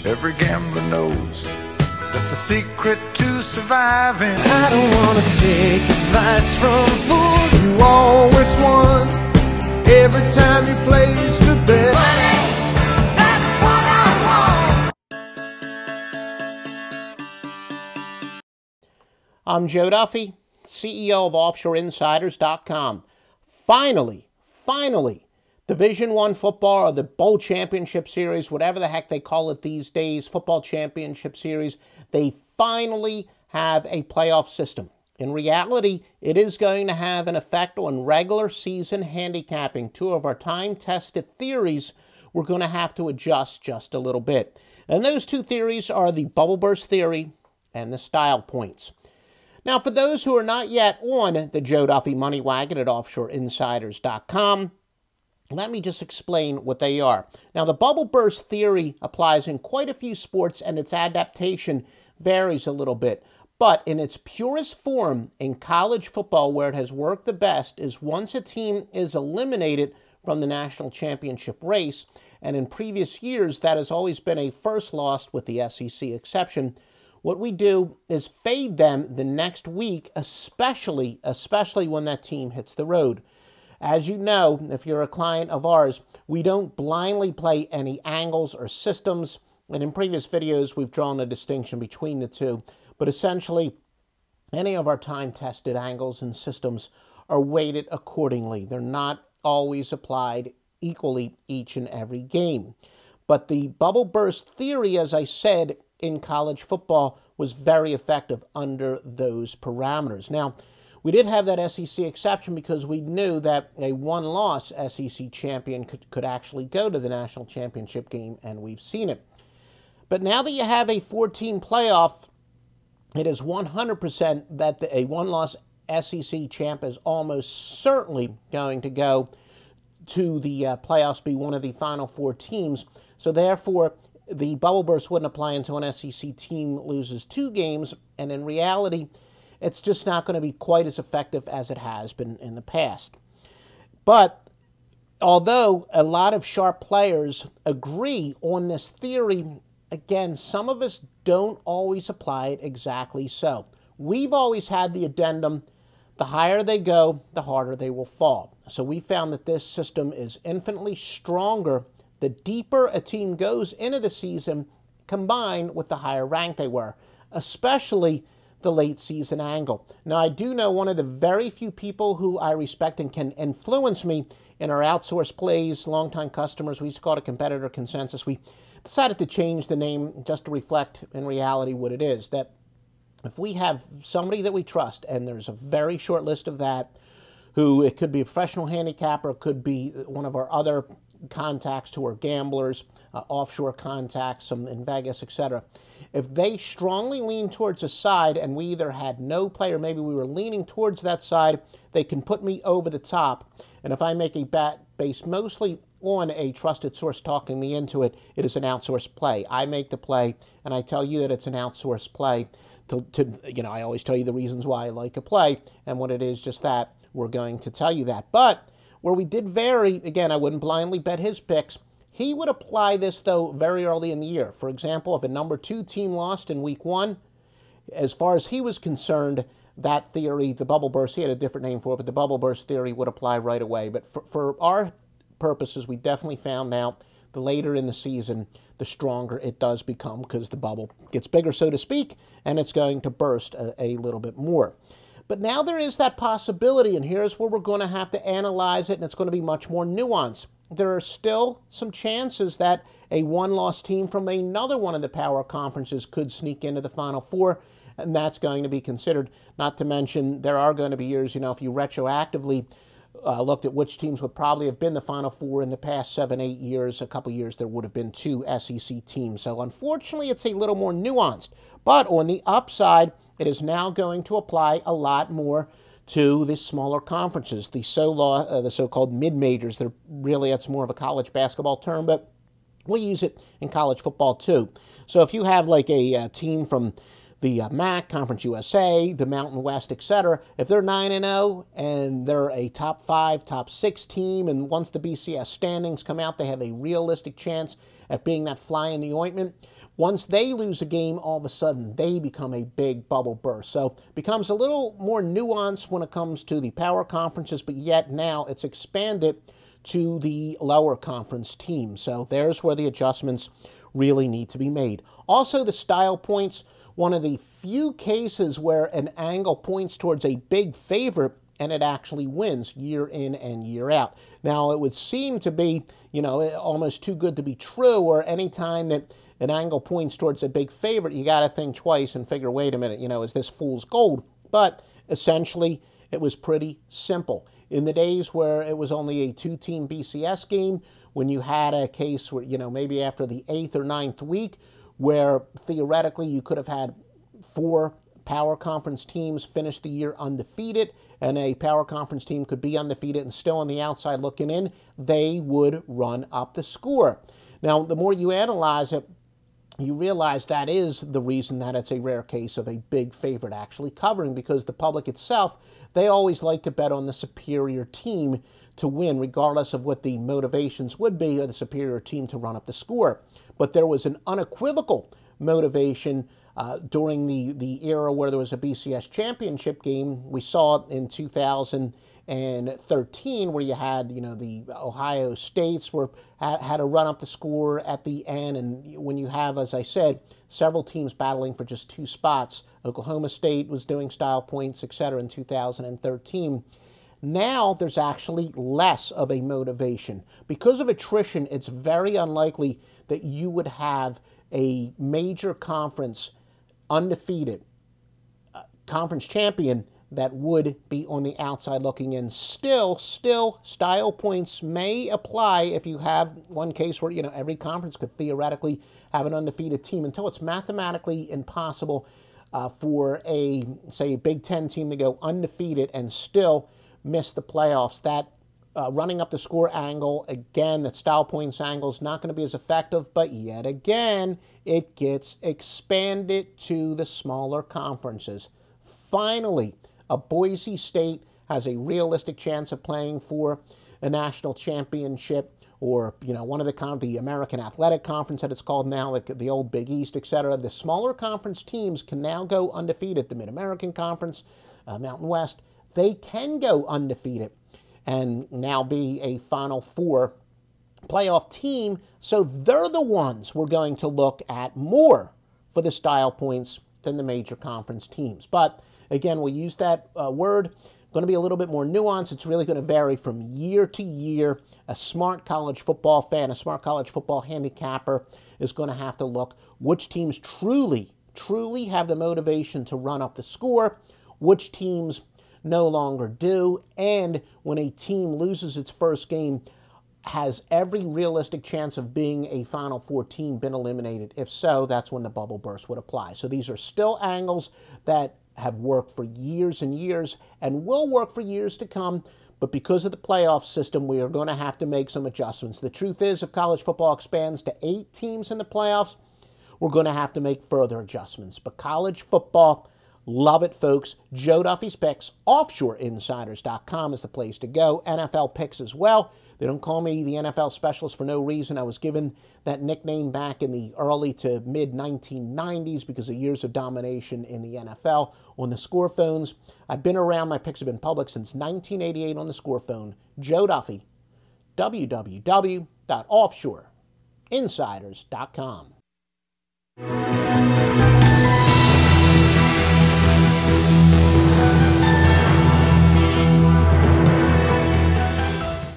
Every gambler knows that the secret to surviving, I don't wanna take advice from fools. you always won every time you placed a bet. Money, that's what I want. I'm Joe Duffy, CEO of OffshoreInsiders.com. Finally, Division I football, or the Bowl Championship Series, whatever the heck they call it these days, Football Championship Series, they finally have a playoff system. In reality, it is going to have an effect on regular season handicapping. Two of our time-tested theories we're going to have to adjust just a little bit. And those two theories are the bubble burst theory and the style points. Now, for those who are not yet on the Joe Duffy Money Wagon at OffshoreInsiders.com, let me just explain what they are. Now, the bubble burst theory applies in quite a few sports, and its adaptation varies a little bit. But in its purest form, in college football, where it has worked the best, is once a team is eliminated from the national championship race, and in previous years, that has always been a first loss with the SEC exception, what we do is fade them the next week, especially when that team hits the road. As you know, if you're a client of ours, we don't blindly play any angles or systems. And in previous videos, we've drawn a distinction between the two. But essentially, any of our time-tested angles and systems are weighted accordingly. They're not always applied equally each and every game. But the bubble burst theory, as I said, in college football was very effective under those parameters. Now, we did have that SEC exception because we knew that a one-loss SEC champion could actually go to the national championship game, and we've seen it. But now that you have a 14 playoff, it is 100% that a one-loss SEC champ is almost certainly going to go to the playoffs, be one of the final four teams. So therefore, the bubble burst wouldn't apply until an SEC team loses 2 games, and in reality, it's just not going to be quite as effective as it has been in the past. But although a lot of sharp players agree on this theory, again, some of us don't always apply it exactly so. We've always had the addendum, the higher they go, the harder they will fall. So we found that this system is infinitely stronger the deeper a team goes into the season, combined with the higher rank they were, especially the late season angle. Now, I do know one of the very few people who I respect and can influence me in our outsourced plays, longtime customers. We used to call it a competitor consensus. We decided to change the name just to reflect in reality what it is, that if we have somebody that we trust, and there's a very short list of that, who it could be a professional handicapper, it could be one of our other contacts who are gamblers, offshore contacts, some in Vegas, etc. If they strongly lean towards a side and we either had no play or maybe we were leaning towards that side, they can put me over the top. And if I make a bet based mostly on a trusted source talking me into it, it is an outsourced play. I make the play and I tell you that it's an outsourced play. I always tell you the reasons why I like a play, and when it is just that, we're going to tell you that. But where we did vary, again, I wouldn't blindly bet his picks. He would apply this, though, very early in the year. For example, if a number 2 team lost in week 1, as far as he was concerned, that theory, the bubble burst, he had a different name for it, but the bubble burst theory would apply right away. But for our purposes, we definitely found out the later in the season, the stronger it does become because the bubble gets bigger, so to speak, and it's going to burst a little bit more. But now there is that possibility, and here's where we're going to have to analyze it, and it's going to be much more nuanced. There are still some chances that a one-loss team from another one of the power conferences could sneak into the Final Four, and that's going to be considered. Not to mention, there are going to be years, if you retroactively looked at which teams would probably have been the Final Four in the past 7, 8 years, a couple years, there would have been 2 SEC teams. So unfortunately, it's a little more nuanced. But on the upside, it is now going to apply a lot to the smaller conferences, the so-called mid-majors. That's more of a college basketball term, but we use it in college football too. So if you have like a team from the MAC, Conference USA, the Mountain West, etc., if they're 9-0 and they're a top 5, top 6 team, and once the BCS standings come out, they have a realistic chance at being that fly in the ointment, Once they lose a game, all of a sudden they become a big bubble burst. So it becomes a little more nuanced when it comes to the power conferences, but yet now it's expanded to the lower conference teams. So there's where the adjustments really need to be made. Also, the style points, one of the few cases where an angle points towards a big favorite and it actually wins year in and year out. Now, it would seem to be, almost too good to be true, or any time that an angle points towards a big favorite, you got to think twice and figure, wait a minute, is this fool's gold? But essentially, it was pretty simple. In the days where it was only a two-team BCS game, when you had a case where, maybe after the 8th or 9th week, where theoretically you could have had 4 power conference teams finish the year undefeated, and a power conference team could be undefeated and still on the outside looking in, they would run up the score. Now, the more you analyze it, you realize that is the reason that it's a rare case of a big favorite actually covering, because the public itself, they always like to bet on the superior team to win, regardless of what the motivations would be, or the superior team to run up the score. But there was an unequivocal motivation during the era where there was a BCS championship game. We saw it in 2013, where you had, the Ohio States had to run up the score at the end. And when you have, as I said, several teams battling for just 2 spots, Oklahoma State was doing style points, etc. in 2013. Now there's actually less of a motivation. Because of attrition, it's very unlikely that you would have a major conference undefeated conference champion that would be on the outside looking in. Still, style points may apply if you have one case where, every conference could theoretically have an undefeated team, until it's mathematically impossible for say, a Big Ten team to go undefeated and still miss the playoffs. That running up the score angle, again, that style points angle is not going to be as effective, but yet again, it gets expanded to the smaller conferences. Finally, a Boise State has a realistic chance of playing for a national championship, or, one of the American Athletic Conference that it's called now, like the old Big East, etc. The smaller conference teams can now go undefeated. The Mid-American Conference, Mountain West, they can go undefeated and now be a Final Four playoff team. So they're the ones we're going to look at more for the style points than the major conference teams. But again, we use that word. Going to be a little bit more nuanced. It's really going to vary from year to year. A smart college football fan, a smart college football handicapper is going to have to look which teams truly have the motivation to run up the score, which teams no longer do, and when a team loses its first game, has every realistic chance of being a Final Four team been eliminated? If so, that's when the bubble burst would apply. So these are still angles that have worked for years and years and will work for years to come, but because of the playoff system, we are going to have to make some adjustments. The truth is, if college football expands to 8 teams in the playoffs, we're going to have to make further adjustments. But college football, love it, folks. Joe Duffy's Picks, offshoreinsiders.com is the place to go. NFL picks as well. They don't call me the NFL specialist for no reason. I was given that nickname back in the early to mid-1990s because of years of domination in the NFL on the score phones. I've been around. My picks have been public since 1988 on the score phone. Joe Duffy, www.offshoreinsiders.com.